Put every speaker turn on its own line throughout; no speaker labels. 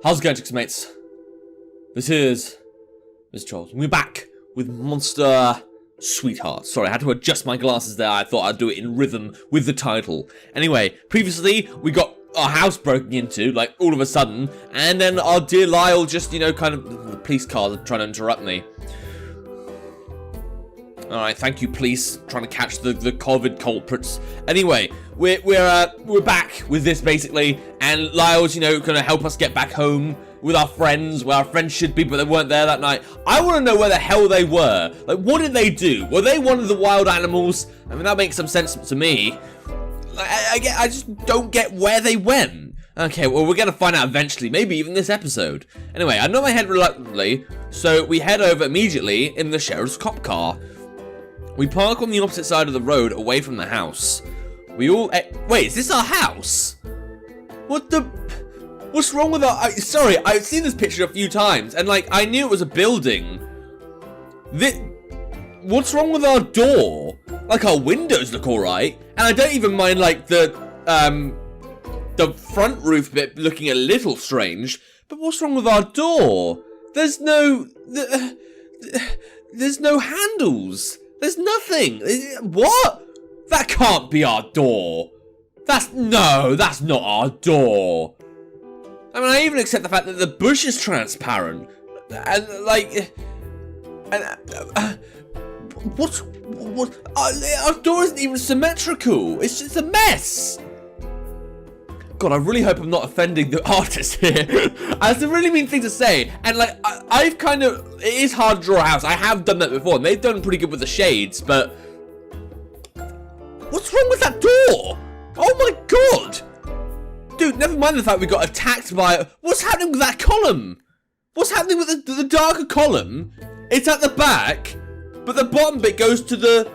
How's it going, Chicks mates? This is Mrjacharles. We're back with Monster Sweetheart. Sorry, I had to adjust my glasses there. I thought I'd do it in rhythm with the title. Anyway, previously we got our house broken into, like, all of a sudden, and then our dear Lyle just, you know, kind of, the police cars are trying to interrupt me. Alright, thank you, police, trying to catch the COVID culprits. Anyway, we're back with this, basically, and Lyle's, you know, gonna help us get back home with our friends, where our friends should be, but they weren't there that night. I want to know where the hell they were. Like, what did they do? Were they one of the wild animals? I mean, that makes some sense to me. I just don't get where they went. Okay, well, we're gonna find out eventually, maybe even this episode. Anyway, I nod my head reluctantly, so we head over immediately in the sheriff's cop car. We park on the opposite side of the road, away from the house. We all... wait, is this our house? What the... What's wrong with our... sorry, I've seen this picture a few times, and, like, I knew it was a building. What's wrong with our door? Like, our windows look alright, and I don't even mind, like, the front roof bit looking a little strange, but what's wrong with our door? There's no... there's no handles. There's nothing. What? That can't be our door. That's not our door. I mean, I even accept the fact that the bush is transparent. And, like... what? Our door isn't even symmetrical. It's just a mess. God, I really hope I'm not offending the artist here. That's a really mean thing to say. And, like, I've kind of... It is hard to draw a house. I have done that before, and they've done pretty good with the shades, but... What's wrong with that door? Oh my god! Dude, never mind the fact we got attacked by... What's happening with that column? What's happening with the darker column? It's at the back, but the bottom bit goes to the...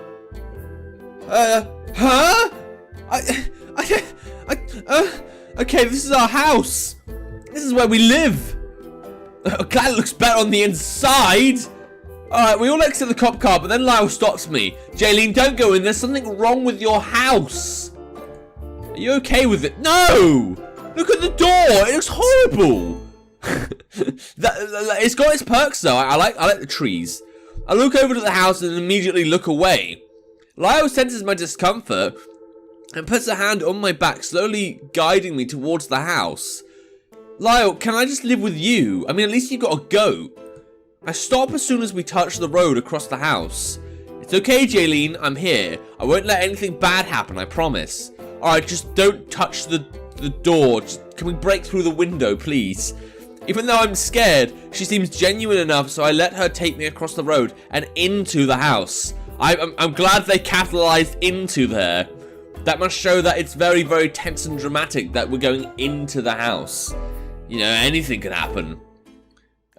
huh? Okay, this is our house. This is where we live. Glad it looks better on the inside. Alright, we all exit the cop car, but then Lyle stops me. Jaylene, don't go in. There's something wrong with your house. Are you okay with it? No! Look at the door. It looks horrible. It's got its perks, though. I like the trees. I look over to the house and immediately look away. Lyle senses my discomfort and puts a hand on my back, slowly guiding me towards the house. Lyle, can I just live with you? I mean, at least you got a goat. I stop as soon as we touch the road across the house. It's okay, Jaylene, I'm here. I won't let anything bad happen, I promise. Alright, just don't touch the door. Can we break through the window, please? Even though I'm scared, she seems genuine enough, so I let her take me across the road and into the house. I'm glad they capitalized into there. That must show that it's very, very tense and dramatic that we're going into the house. You know, anything could happen.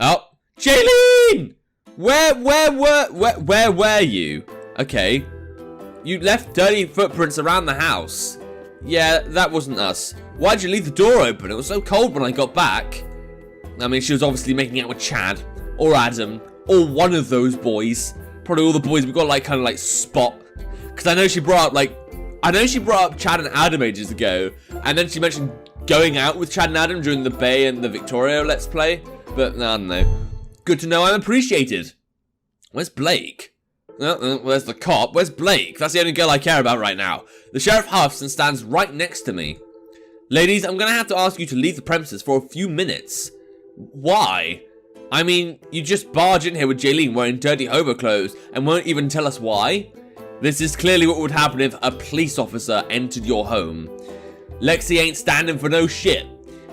Oh, Jaylene! Where were you? Okay. You left dirty footprints around the house. Yeah, that wasn't us. Why'd you leave the door open? It was so cold when I got back. I mean, she was obviously making out with Chad, or Adam, or one of those boys. Probably all the boys. We've got, like, kind of, like, spot. Because I know she brought up, like... I know she brought up Chad and Adam ages ago, and then she mentioned going out with Chad and Adam during the Bay and the Victoria Let's Play, but I don't know. Good to know I'm appreciated. Where's Blake? Well, there's the cop. Where's Blake? That's the only girl I care about right now. The sheriff huffs and stands right next to me. Ladies, I'm gonna have to ask you to leave the premises for a few minutes. Why? I mean, you just barge in here with Jaylene wearing dirty hobo clothes and won't even tell us why? This is clearly what would happen if a police officer entered your home. Lexi ain't standing for no shit,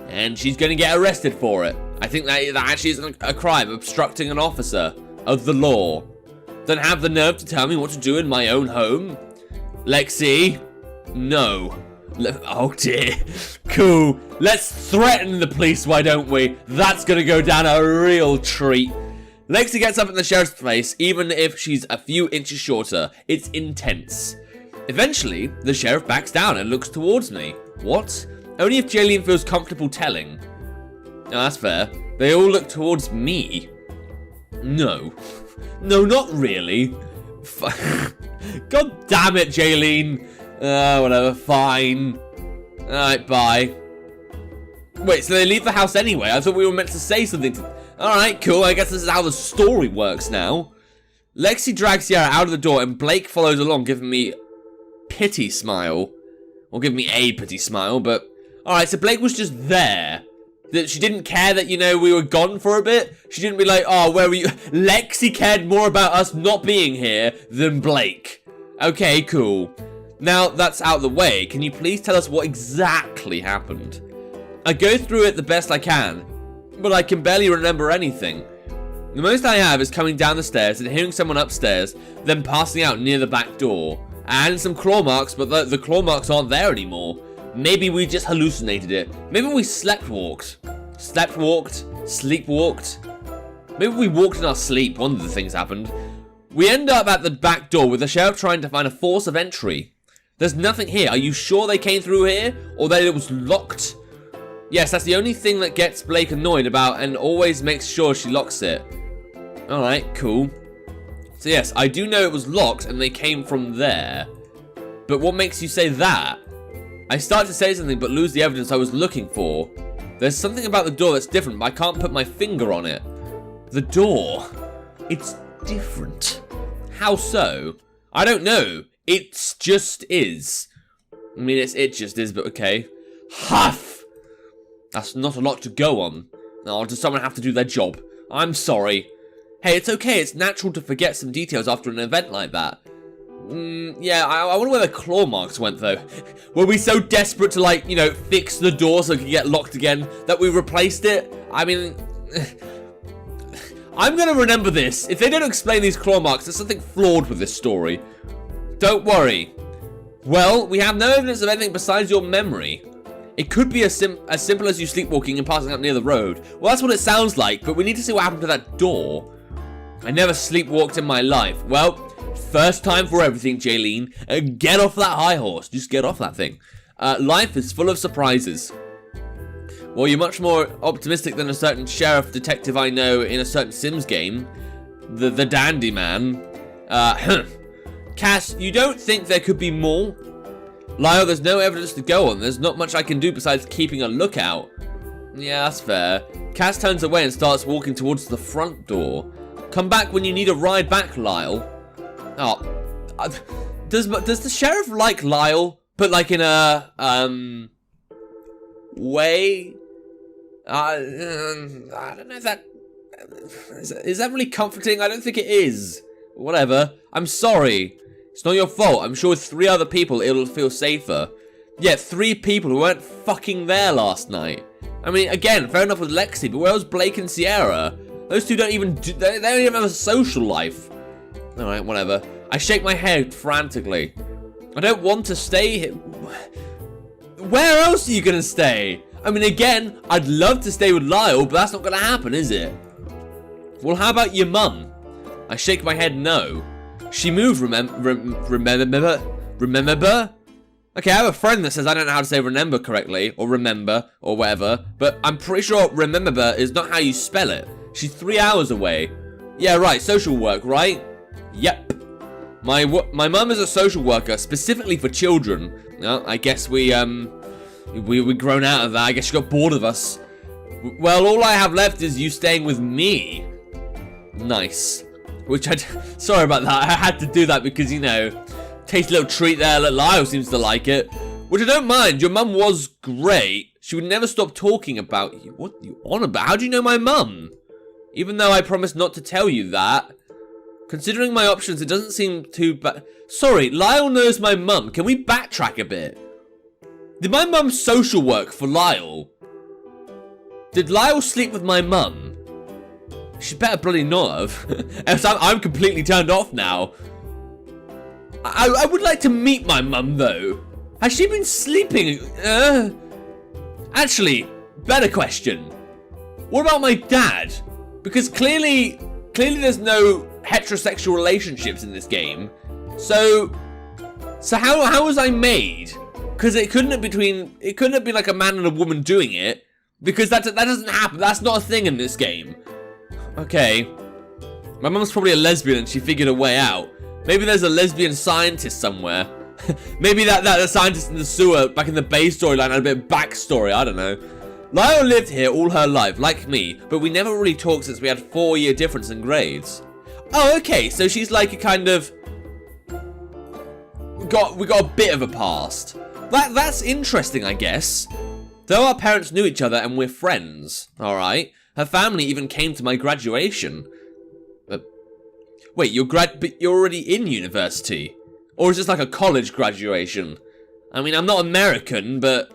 and she's gonna get arrested for it. I think that actually isn't a crime, obstructing an officer of the law. Don't have the nerve to tell me what to do in my own home? Lexi? No. Oh dear. Cool. Let's threaten the police, why don't we? That's gonna go down a real treat. Lexi gets up in the sheriff's face, even if she's a few inches shorter. It's intense. Eventually, the sheriff backs down and looks towards me. What? Only if Jaylene feels comfortable telling. Oh, that's fair. They all look towards me. No. No, not really. God damn it, Jaylene. Whatever, fine. Alright, bye. Wait, so they leave the house anyway? I thought we were meant to say something to... Alright, cool. I guess this is how the story works now. Lexi drags Sierra out of the door and Blake follows along, giving me pity smile. Or giving me a pity smile, but... Alright, so Blake was just there. That she didn't care that, you know, we were gone for a bit. She didn't be like, oh, where were you? Lexi cared more about us not being here than Blake. Okay, cool. Now that's out of the way, can you please tell us what exactly happened? I go through it the best I can, but I can barely remember anything. The most I have is coming down the stairs and hearing someone upstairs, then passing out near the back door. And some claw marks, but the claw marks aren't there anymore. Maybe we just hallucinated it. Maybe we sleepwalked. Sleepwalked. Maybe we walked in our sleep. One of the things happened. We end up at the back door with the sheriff trying to find a force of entry. There's nothing here. Are you sure they came through here? Or that it was locked? Yes, that's the only thing that gets Blake annoyed about and always makes sure she locks it. Alright, cool. So yes, I do know it was locked and they came from there. But what makes you say that? I start to say something but lose the evidence I was looking for. There's something about the door that's different, but I can't put my finger on it. The door. It's different. How so? I don't know. It just is. I mean, it just is, but okay. Huff! That's not a lot to go on. Oh, does someone have to do their job? I'm sorry. Hey, it's okay. It's natural to forget some details after an event like that. Yeah, I wonder where the claw marks went, though. Were we so desperate to, like, you know, fix the door so it could get locked again that we replaced it? I mean... I'm gonna remember this. If they don't explain these claw marks, there's something flawed with this story. Don't worry. Well, we have no evidence of anything besides your memory. It could be as simple as you sleepwalking and passing out near the road. Well, that's what it sounds like, but we need to see what happened to that door. I never sleepwalked in my life. Well, first time for everything, Jaylene. Get off that high horse. Just get off that thing. Life is full of surprises. Well, you're much more optimistic than a certain sheriff detective I know in a certain Sims game. The Dandy Man. Cass, you don't think there could be more? Lyle, there's no evidence to go on. There's not much I can do besides keeping a lookout. Yeah, that's fair. Cass turns away and starts walking towards the front door. Come back when you need a ride back, Lyle. Oh, does the sheriff like Lyle? But like in a way. I don't know if that is that really comforting. I don't think it is. Whatever. I'm sorry. It's not your fault. I'm sure with 3 other people it'll feel safer. Yeah, 3 people who weren't fucking there last night. I mean, again, fair enough with Lexi, but where was Blake and Sierra? Those two don't even they don't even have a social life. Alright, whatever. I shake my head frantically. I don't want to stay here. Where else are you gonna stay? I mean, again, I'd love to stay with Lyle, but that's not gonna happen, is it? Well, how about your mum? I shake my head no. She moved, remember? Okay, I have a friend that says I don't know how to say remember correctly, or remember, or whatever, but I'm pretty sure remember is not how you spell it. She's 3 hours away. Yeah, right, social work, right? Yep. My mum is a social worker, specifically for children. No, I guess we grown out of that. I guess she got bored of us. Well, all I have left is you staying with me. Nice. Sorry about that. I had to do that because, you know, tasty little treat there. Lyle seems to like it. Which I don't mind. Your mum was great. She would never stop talking about you. What are you on about? How do you know my mum? Even though I promised not to tell you that. Considering my options, it doesn't seem too bad. Sorry, Lyle knows my mum. Can we backtrack a bit? Did my mum social work for Lyle? Did Lyle sleep with my mum? She better bloody not have. Else I'm completely turned off now. I would like to meet my mum, though. Has she been sleeping? Actually, better question. What about my dad? Because clearly there's no heterosexual relationships in this game. So how was I made? Because it couldn't have been like a man and a woman doing it. Because that doesn't happen. That's not a thing in this game. Okay. My mum's probably a lesbian and she figured a way out. Maybe there's a lesbian scientist somewhere. Maybe that scientist in the sewer back in the Bay storyline had a bit of backstory. I don't know. Lyle lived here all her life, like me, but we never really talked since we had 4-year difference in grades. Oh, okay, so she's like a kind of... We got a bit of a past. That's interesting, I guess. Though our parents knew each other and we're friends, alright? Her family even came to my graduation. Wait, but you're already in university? Or is this like a college graduation? I mean, I'm not American, but...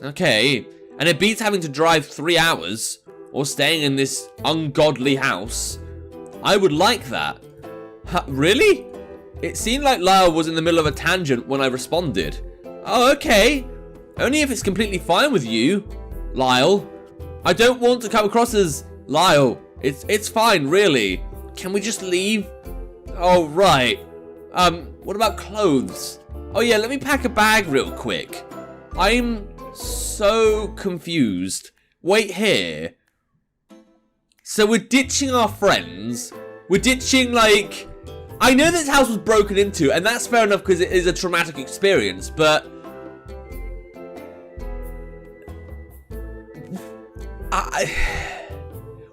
Okay. And it beats having to drive 3 hours, or staying in this ungodly house. I would like that. Really? It seemed like Lyle was in the middle of a tangent when I responded. Oh, okay. Only if it's completely fine with you, Lyle. I don't want to come across as Lyle. It's fine, really. Can we just leave? Oh, right. What about clothes? Oh, yeah, let me pack a bag real quick. I'm so confused. Wait here. So we're ditching our friends. We're ditching, like... I know this house was broken into, and that's fair enough because it is a traumatic experience, but...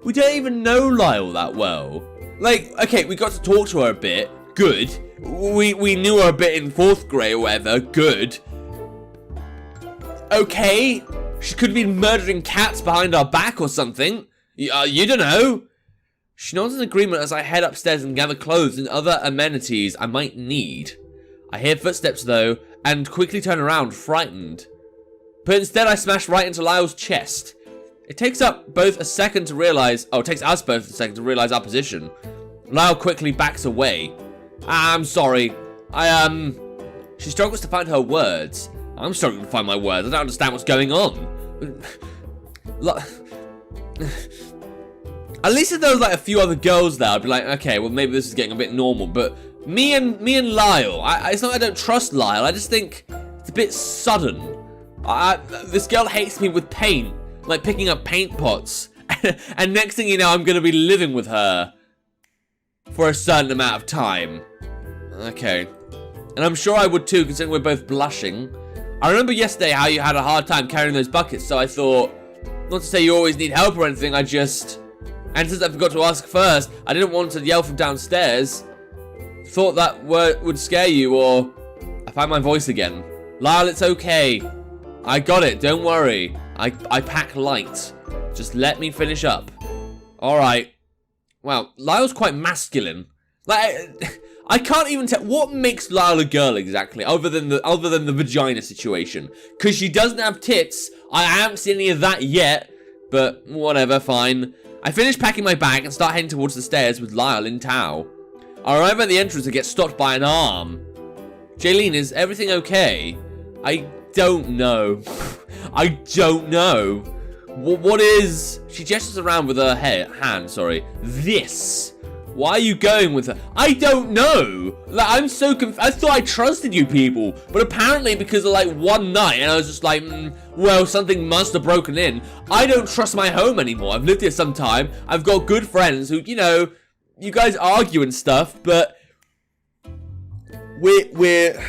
We don't even know Lyle that well. Like, okay, we got to talk to her a bit. Good. We knew her a bit in 4th grade or whatever. Good. Okay. She could have been murdering cats behind our back or something. You don't know. She nods in agreement as I head upstairs and gather clothes and other amenities I might need. I hear footsteps though, and quickly turn around, frightened. But instead I smash right into Lyle's chest. It takes us both a second to realize our position. Lyle quickly backs away. I'm sorry. She struggles to find her words. I'm struggling to find my words. I don't understand what's going on. At least if there was like a few other girls there, I'd be like, okay, well maybe this is getting a bit normal. But me and Lyle, it's not I don't trust Lyle. I just think it's a bit sudden. This girl hates me with paint, like picking up paint pots. And next thing you know, I'm gonna be living with her for a certain amount of time. Okay. And I'm sure I would too, considering we're both blushing. I remember yesterday how you had a hard time carrying those buckets, so I thought, not to say you always need help or anything, and since I forgot to ask first, I didn't want to yell from downstairs. Thought that word would scare you, or... I found my voice again. Lyle, it's okay. I got it, don't worry. I pack light. Just let me finish up. Alright. Wow, Lyle's quite masculine. Like, I can't even tell what makes Lyle a girl exactly, other than the vagina situation. Because she doesn't have tits. I haven't seen any of that yet. But whatever, fine. I finish packing my bag and start heading towards the stairs with Lyle in tow. I arrive at the entrance and get stopped by an arm. Jaylene, is everything okay? I don't know. I don't know. What is... She gestures around with her hand, sorry. This. Why are you going with her? I don't know. Like, I'm so confused. I thought I trusted you people. But apparently because of like one night and I was just like, well, something must have broken in. I don't trust my home anymore. I've lived here some time. I've got good friends who, you know, you guys argue and stuff, but we're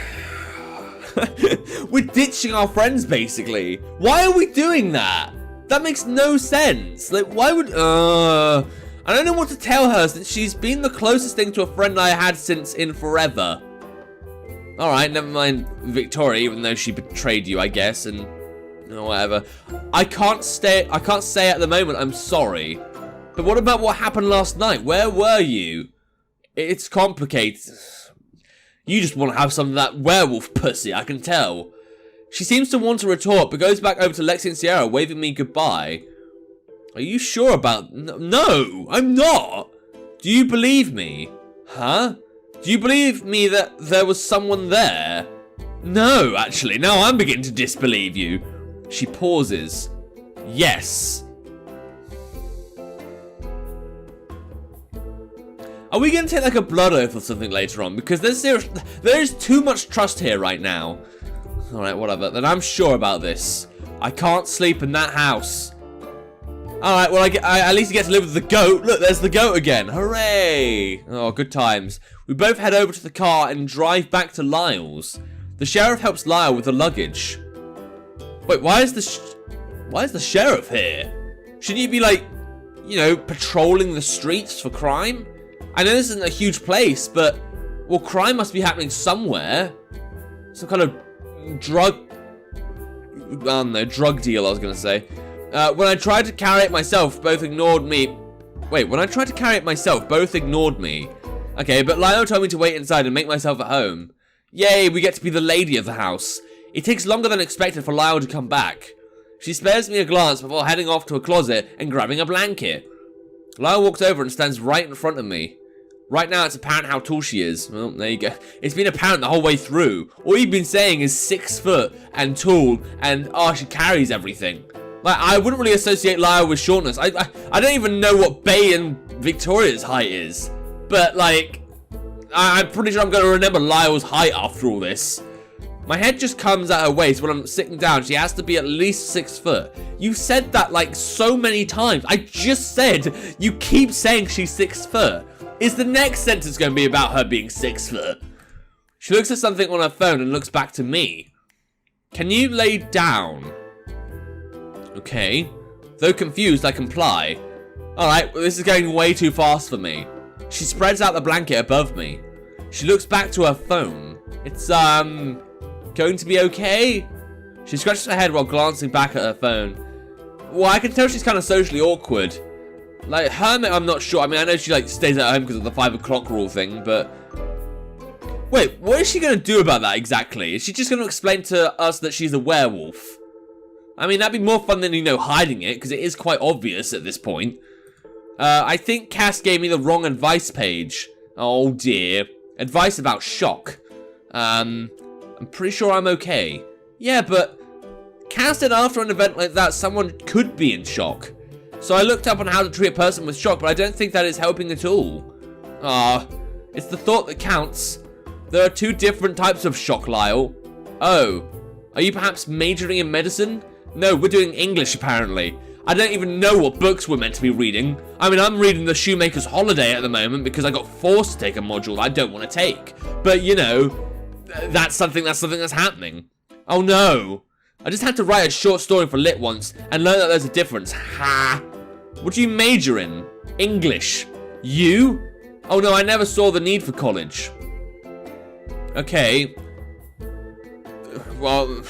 we're ditching our friends basically. Why are we doing that? That makes no sense. Like, why would I don't know what to tell her since she's been the closest thing to a friend I had since in forever. Alright, never mind Victoria, even though she betrayed you, I guess, and whatever. I can't say at the moment I'm sorry. But what about what happened last night? Where were you? It's complicated. You just want to have some of that werewolf pussy, I can tell. She seems to want to retort, but goes back over to Lexi and Sierra, waving me goodbye. Are you sure about... No, I'm not. Do you believe me? Huh? Do you believe me that there was someone there? No, actually, now I'm beginning to disbelieve you. She pauses. Yes. Are we going to take like a blood oath or something later on? Because there is too much trust here right now. Alright, whatever. Then I'm sure about this. I can't sleep in that house. Alright, well, I at least get to live with the goat. Look, there's the goat again. Hooray! Oh, good times. We both head over to the car and drive back to Lyle's. The sheriff helps Lyle with the luggage. Wait, why is the Why is the sheriff here? Shouldn't you be like, you know, patrolling the streets for crime? I know this isn't a huge place, but, well, crime must be happening somewhere. Some kind of drug deal, I was gonna say. When I tried to carry it myself, both ignored me. Wait, when I tried to carry it myself, both ignored me. Okay, but Lyle told me to wait inside and make myself at home. Yay, we get to be the lady of the house. It takes longer than expected for Lyle to come back. She spares me a glance before heading off to a closet and grabbing a blanket. Lyle walks over and stands right in front of me. Right now, it's apparent how tall she is. Well, there you go. It's been apparent the whole way through. All you've been saying is 6 foot and tall and, oh, she carries everything. Like, I wouldn't really associate Lyle with shortness. I don't even know what Bay and Victoria's height is. But, like, I'm pretty sure I'm going to remember Lyle's height after all this. My head just comes at her waist when I'm sitting down. She has to be at least 6 foot. You said that, like, so many times. I just said you keep saying she's 6 foot. Is the next sentence going to be about her being 6 foot? She looks at something on her phone and looks back to me. Can you lay down? Okay. Though confused, I comply. Alright, well, this is going way too fast for me. She spreads out the blanket above me. She looks back to her phone. It's, going to be okay? She scratches her head while glancing back at her phone. Well, I can tell she's kind of socially awkward. Like, hermit, I'm not sure. I mean, I know she, like, stays at home because of the 5 o'clock rule thing, but... Wait, what is she going to do about that exactly? Is she just going to explain to us that she's a werewolf? I mean, that'd be more fun than, you know, hiding it, because it is quite obvious at this point. I think Cass gave me the wrong advice page. Oh, dear. Advice about shock. I'm pretty sure I'm okay. Yeah, but Cass said after an event like that, someone could be in shock. So I looked up on how to treat a person with shock, but I don't think that is helping at all. It's the thought that counts. There are 2 different types of shock, Lyle. Oh, are you perhaps majoring in medicine? No, we're doing English, apparently. I don't even know what books we're meant to be reading. I mean, I'm reading The Shoemaker's Holiday at the moment because I got forced to take a module I don't want to take. But, you know, that's something that's happening. Oh, no. I just had to write a short story for Lit once and learn that there's a difference. Ha! What do you major in? English. You? Oh no, I never saw the need for college. Okay. Well,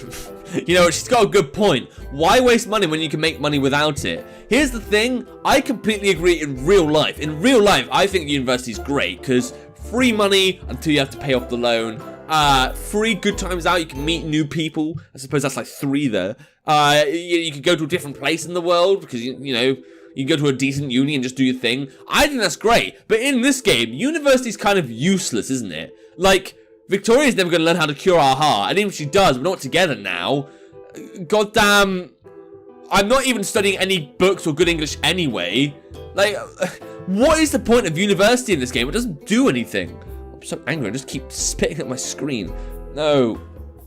you know, she's got a good point. Why waste money when you can make money without it? Here's the thing, I completely agree in real life. In real life, I think university's great because free money until you have to pay off the loan. Free good times out, you can meet new people. I suppose that's like 3 there. You can go to a different place in the world because, you know, you can go to a decent uni and just do your thing. I think that's great. But in this game, university's kind of useless, isn't it? Like, Victoria's never going to learn how to cure our heart. And even if she does, we're not together now. Goddamn, I'm not even studying any books or good English anyway. Like, what is the point of university in this game? It doesn't do anything. I'm so angry, I just keep spitting at my screen. No,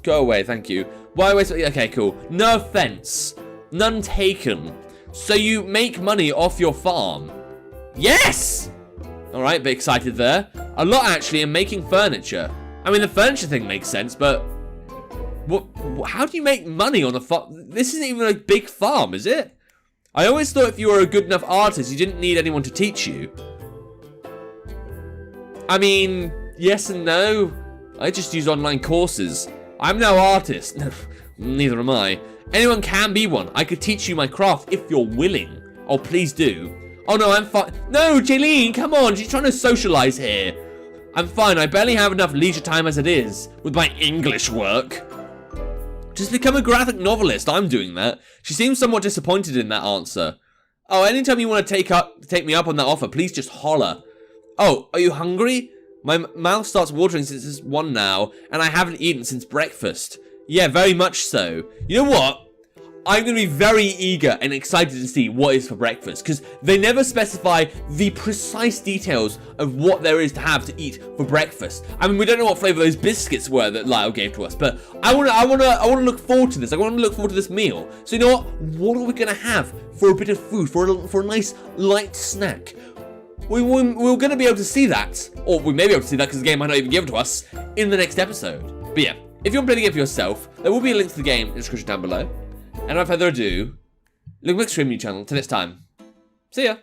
go away, thank you. Why waste? Okay, cool. No offense. None taken. So you make money off your farm? Yes! Alright, bit excited there. A lot, actually, in making furniture. I mean, the furniture thing makes sense, but... How do you make money on a farm? This isn't even a big farm, is it? I always thought if you were a good enough artist, you didn't need anyone to teach you. I mean, yes and no. I just use online courses. I'm no artist. Neither am I. Anyone can be one. I could teach you my craft if you're willing. Oh, please do. Oh, no, I'm fine. No, Jaylene, come on. She's trying to socialize here. I'm fine. I barely have enough leisure time as it is with my English work. Just become a graphic novelist. I'm doing that. She seems somewhat disappointed in that answer. Oh, anytime you want to take me up on that offer, please just holler. Oh, are you hungry? My mouth starts watering since it's 1 now, and I haven't eaten since breakfast. Yeah, very much so. You know what? I'm going to be very eager and excited to see what is for breakfast, because they never specify the precise details of what there is to have to eat for breakfast. I mean, we don't know what flavor those biscuits were that Lyle gave to us, but I want to look forward to this. I want to look forward to this meal. So you know what are we going to have for a bit of food, for a nice light snack? We're going to be able to see that, or we may be able to see that because the game might not even give it to us in the next episode. But yeah, if you want to play the game for yourself, there will be a link to the game in the description down below. And without further ado, Look back, stream new channel. Till next time. See ya.